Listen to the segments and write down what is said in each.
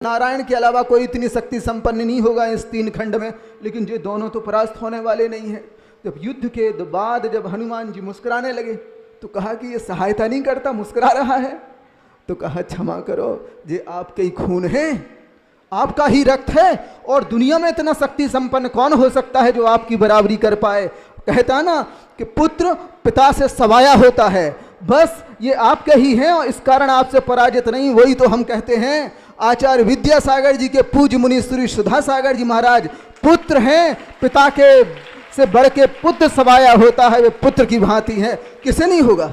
नारायण के अलावा कोई इतनी शक्ति संपन्न नहीं होगा इस 3 खंड में, लेकिन ये दोनों तो परास्त होने वाले नहीं हैं। जब युद्ध के बाद जब हनुमान जी मुस्कुराने लगे तो कहा कि ये सहायता नहीं करता, मुस्कुरा रहा है। तो कहा क्षमा करो, ये आपके ही खून है, आपका ही रक्त है, और दुनिया में इतना शक्ति संपन्न कौन हो सकता है जो आपकी बराबरी कर पाए। कहता ना कि पुत्र पिता से सवाया होता है, बस ये आपके ही हैं और इस कारण आपसे पराजित नहीं। वही तो हम कहते हैं आचार्य विद्यासागर जी के पूज्य मुनि श्री सुधा सागर जी महाराज पुत्र हैं, पिता के से बढ़ के पुत्र सवाया होता है, वे पुत्र की भांति है, किसे नहीं होगा।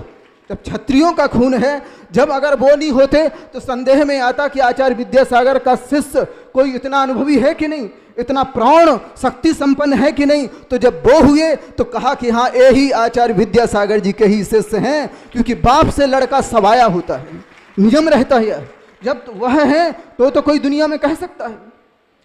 जब क्षत्रियों का खून है, जब अगर वो नहीं होते तो संदेह में आता कि आचार्य विद्यासागर का शिष्य कोई इतना अनुभवी है कि नहीं, इतना प्राण शक्ति संपन्न है कि नहीं। तो जब वो हुए तो कहा कि हाँ यही आचार्य विद्यासागर जी के ही शिष्य हैं, क्योंकि बाप से लड़का सवाया होता है, नियम रहता है। जब तो वह है तो कोई दुनिया में कह सकता है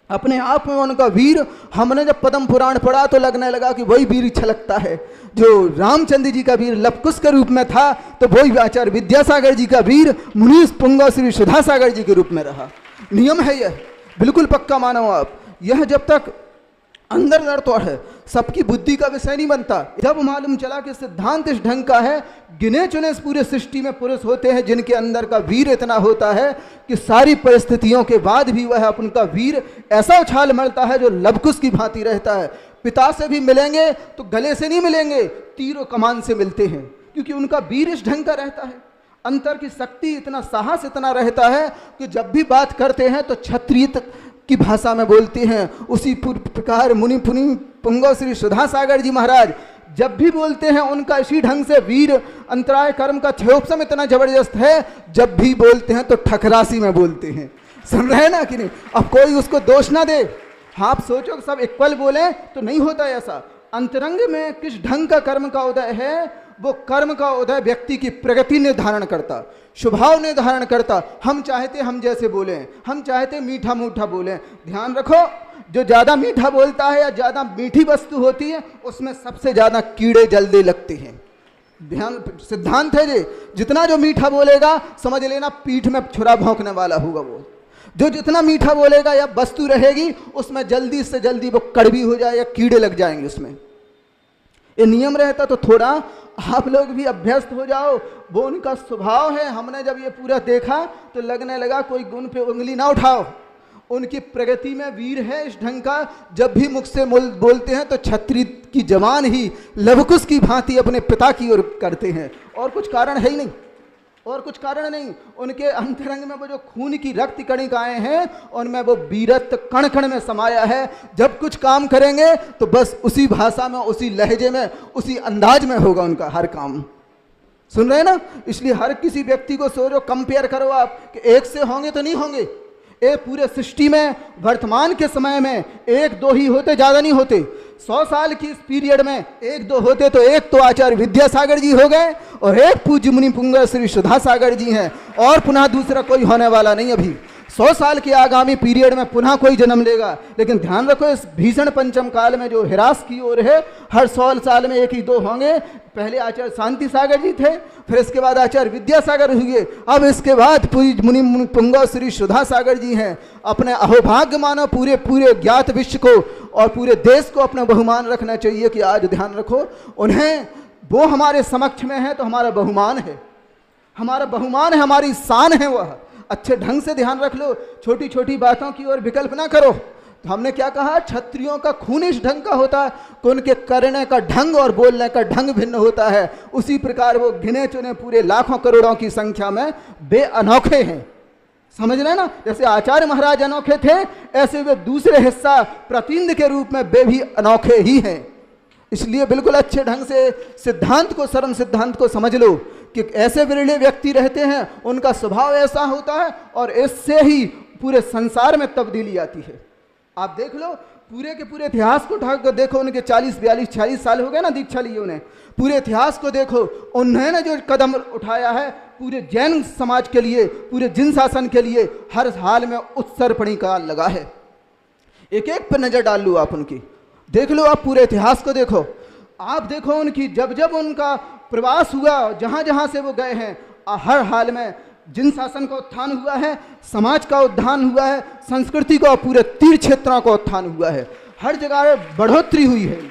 अपने आप में उनका वीर। हमने जब पद्म पुराण पढ़ा तो लगने लगा कि वही वीर छलकता है जो रामचंद्र जी का वीर लवकुश के रूप में था, तो वही आचार्य विद्यासागर जी का वीर मुनीष पुंगव श्री सुधा सागर जी के रूप में रहा। नियम है यह, बिल्कुल पक्का मानो आप। यह जब तक अंदर लड़ता है सबकी बुद्धि का विषय नहीं बनता। जब मालूम चला कि सिद्धांत इस ढंग का है, गिने चुने इस पूरे सृष्टि में पुरुष होते हैं जिनके अंदर का वीर इतना होता है कि सारी परिस्थितियों के बाद भी वह उनका वीर ऐसा उछाल मरता है जो लवकुश की भांति रहता है। पिता से भी मिलेंगे तो गले से नहीं मिलेंगे, तीरों कमान से मिलते हैं, क्योंकि उनका वीर इस ढंग का रहता है। अंतर की शक्ति इतना साहस इतना रहता है कि जब भी बात करते हैं तो क्षत्रिय की भाषा में बोलते हैं। उसी प्रकार मुनि पुंगव श्री सुधा सागर जी महाराज जब भी बोलते हैं उनका इसी ढंग से वीर अंतराय कर्म का क्षयोपशम इतना जबरदस्त है, जब भी बोलते हैं तो ठकरासी में बोलते हैं। सुन रहे ना कि नहीं। अब कोई उसको दोष ना दे, हाँ आप सोचो सब इक्वल बोले तो नहीं होता ऐसा। अंतरंग में किस ढंग का कर्म का उदय है, वो कर्म का उदय व्यक्ति की प्रगति निर्धारण करता, स्वभाव निर्धारण करता। हम चाहते हम जैसे बोलें, हम चाहते मीठा मूठा बोलें। ध्यान रखो, जो ज़्यादा मीठा बोलता है या ज़्यादा मीठी वस्तु होती है उसमें सबसे ज़्यादा कीड़े जल्दी लगते हैं। ध्यान सिद्धांत है ये, जितना जो मीठा बोलेगा समझ लेना पीठ में छुरा भौंकने वाला होगा। वो जो जितना मीठा बोलेगा या वस्तु रहेगी उसमें जल्दी से जल्दी वो कड़वी हो जाए या कीड़े लग जाएंगे उसमें। ये नियम रहता तो थोड़ा आप लोग भी अभ्यस्त हो जाओ, वो उनका स्वभाव है। हमने जब ये पूरा देखा तो लगने लगा कोई गुण पे उंगली ना उठाओ, उनकी प्रगति में वीर है इस ढंग का। जब भी मुख से बोलते हैं तो क्षत्रिय की जवान ही लवकुश की भांति अपने पिता की ओर करते हैं, और कुछ कारण है ही नहीं, और कुछ कारण नहीं। उनके अंतरंग में वो जो खून की रक्त कणिकाएं हैं उनमें वो वीरत्व कण कण में समाया है। जब कुछ काम करेंगे तो बस उसी भाषा में, उसी लहजे में, उसी अंदाज में होगा उनका हर काम। सुन रहे ना। इसलिए हर किसी व्यक्ति को सोचो, कंपेयर करो आप कि एक से होंगे तो नहीं होंगे। एक पूरे सृष्टि में वर्तमान के समय में 1-2 ही होते, ज़्यादा नहीं होते। 100 साल की इस पीरियड में 1-2 होते तो एक तो आचार्य विद्यासागर जी हो गए और एक पूज्य मुनि पुंगव श्री सुधा सागर जी हैं, और पुनः दूसरा कोई होने वाला नहीं। अभी 100 साल के आगामी पीरियड में पुनः कोई जन्म लेगा। लेकिन ध्यान रखो इस भीषण पंचम काल में जो हिरास की ओर है, हर 100 साल में 1 ही 2 होंगे। पहले आचार्य शांति सागर जी थे, फिर इसके बाद आचार्य विद्यासागर हुए, अब इसके बाद पूज्य मुनि पुंगव श्री सुधा सागर जी हैं। अपने अहोभाग्य मानो पूरे पूरे ज्ञात विश्व को और पूरे देश को अपना बहुमान रखना चाहिए कि आज ध्यान रखो उन्हें, वो हमारे समक्ष में है तो हमारा बहुमान है, हमारा बहुमान है, हमारी शान है। वह अच्छे ढंग से ध्यान रख लो, छोटी छोटी बातों की ओर विकल्प ना करो। तो हमने क्या कहा, क्षत्रियों का खून इस ढंग का होता है कि उनके करने का ढंग और बोलने का ढंग भिन्न होता है। उसी प्रकार वो गिने चुने पूरे लाखों करोड़ों की संख्या में बे अनोखे हैं। समझ रहे ना। जैसे आचार्य महाराज अनोखे थे, ऐसे वे दूसरे हिस्सा प्रतिनिधि के रूप में वे भी अनोखे ही हैं। इसलिए बिल्कुल अच्छे ढंग से सिद्धांत को, सरम सिद्धांत को समझ लो कि ऐसे विरले व्यक्ति रहते हैं, उनका स्वभाव ऐसा होता है और इससे ही पूरे संसार में तब्दीली आती है। आप देख लो पूरे के पूरे इतिहास को उठा कर देखो, उनके 40, 42, 46 साल हो गए ना दीक्षा लिए उन्हें। पूरे इतिहास को देखो, उन्होंने जो कदम उठाया है पूरे जैन समाज के लिए, पूरे जिन शासन के लिए, हर हाल में उत्सर्पणी काल लगा है। एक एक पर नजर डाल लो आप, उनकी देख लो आप, पूरे इतिहास को देखो आप। देखो उनकी जब जब उनका प्रवास हुआ, जहाँ जहाँ से वो गए हैं, हर हाल में जिन शासन का उत्थान हुआ है, समाज का उत्थान हुआ है, संस्कृति का, पूरे तीर्थ क्षेत्रों का उत्थान हुआ है, हर जगह बढ़ोतरी हुई है।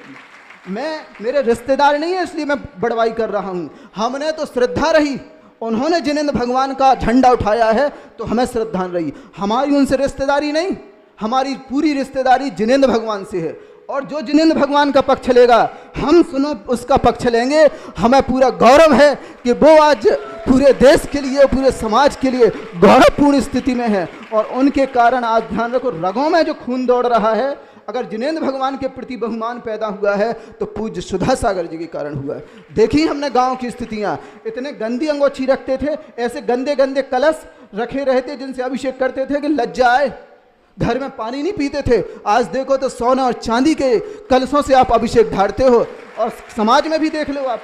मेरे रिश्तेदार नहीं है इसलिए मैं बड़वाई कर रहा हूँ, हमने तो श्रद्धा रही, उन्होंने जिनेंद्र भगवान का झंडा उठाया है तो हमें श्रद्धा रही। हमारी उनसे रिश्तेदारी नहीं, हमारी पूरी रिश्तेदारी जिनेंद्र भगवान से है। और जो जिनेंद्र भगवान का पक्ष लेगा, हम सुनो उसका पक्ष लेंगे। हमें पूरा गौरव है कि वो आज पूरे देश के लिए, पूरे समाज के लिए गौरवपूर्ण स्थिति में है। और उनके कारण आज ध्यान रखो, रगों में जो खून दौड़ रहा है, अगर जिनेंद्र भगवान के प्रति बहुमान पैदा हुआ है तो पूज्य सुधा सागर जी के कारण हुआ है। देखी हमने गांव की स्थितियां, इतने गंदी अंगोछी रखते थे, ऐसे गंदे गंदे कलश रखे रहते जिनसे अभिषेक करते थे कि लज्जा आए, घर में पानी नहीं पीते थे। आज देखो तो सोना और चांदी के कलशों से आप अभिषेक ढारते हो। और समाज में भी देख लो, आप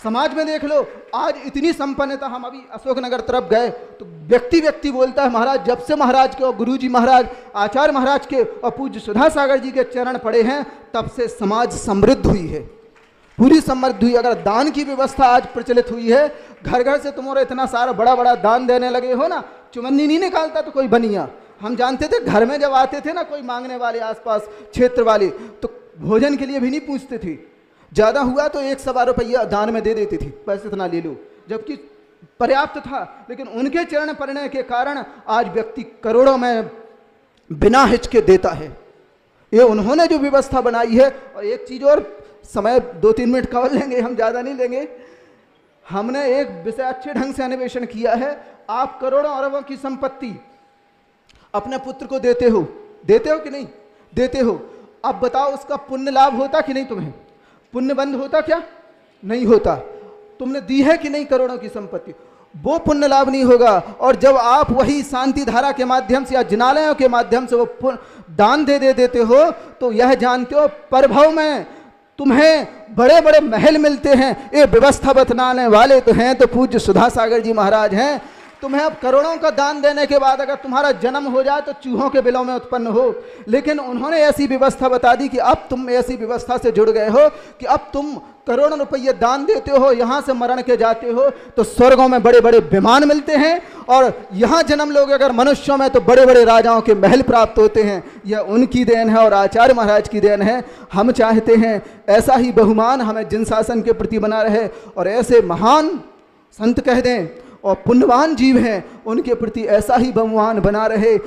समाज में देख लो, आज इतनी संपन्नता। हम अभी अशोकनगर तरफ गए तो व्यक्ति बोलता है, महाराज जब से महाराज के और गुरुजी महाराज, आचार्य महाराज के और पूज्य सुधा सागर जी के चरण पड़े हैं, तब से समाज समृद्ध हुई है, पूरी समृद्ध हुई। अगर दान की व्यवस्था आज प्रचलित हुई है, घर घर से तुम्हारा इतना सारा बड़ा बड़ा दान देने लगे हो ना, चुमन्नी नहीं निकालता तो कोई बनिया। हम जानते थे घर में जब आते थे ना कोई मांगने वाले, आसपास क्षेत्र वाले, तो भोजन के लिए भी नहीं पूछते थे, ज़्यादा हुआ तो 1 रुपया दान में दे देती थी, बस इतना ले लो, जबकि पर्याप्त था। लेकिन उनके चरण पड़ने के कारण आज व्यक्ति करोड़ों में बिना हिचके देता है। ये उन्होंने जो व्यवस्था बनाई है। और एक चीज़ और, समय 2-3 मिनट कवर लेंगे, हम ज़्यादा नहीं लेंगे। हमने एक विषय अच्छे ढंग से अन्वेषण किया है। आप करोड़ों अरबों की संपत्ति अपने पुत्र को देते हो कि नहीं देते हो? अब बताओ उसका पुण्य लाभ होता कि नहीं? तुम्हें पुण्य बंद होता क्या? नहीं होता। तुमने दी है कि नहीं करोड़ों की संपत्ति? वो पुण्य लाभ नहीं होगा। और जब आप वही शांति धारा के माध्यम से या जिनालयों के माध्यम से वो दान दे देते हो, तो यह जानते हो परभव में तुम्हें बड़े बड़े महल मिलते हैं। ये व्यवस्था बतलाने वाले तो हैं तो पूज्य सुधा सागर जी महाराज हैं। तुम्हें अब करोड़ों का दान देने के बाद अगर तुम्हारा जन्म हो जाए तो चूहों के बिलों में उत्पन्न हो। लेकिन उन्होंने ऐसी व्यवस्था बता दी कि अब तुम ऐसी व्यवस्था से जुड़ गए हो कि अब तुम करोड़ों रुपये दान देते हो, यहाँ से मरण के जाते हो तो स्वर्गों में बड़े बड़े विमान मिलते हैं, और यहाँ जन्म लोगे अगर मनुष्यों में तो बड़े बड़े राजाओं के महल प्राप्त होते हैं। यह उनकी देन है और आचार्य महाराज की देन है। हम चाहते हैं ऐसा ही बहुमान हमें जिन शासन के प्रति बना रहे, और ऐसे महान संत कह दें और पुण्यवान जीव हैं उनके प्रति ऐसा ही बहुमान बना रहे।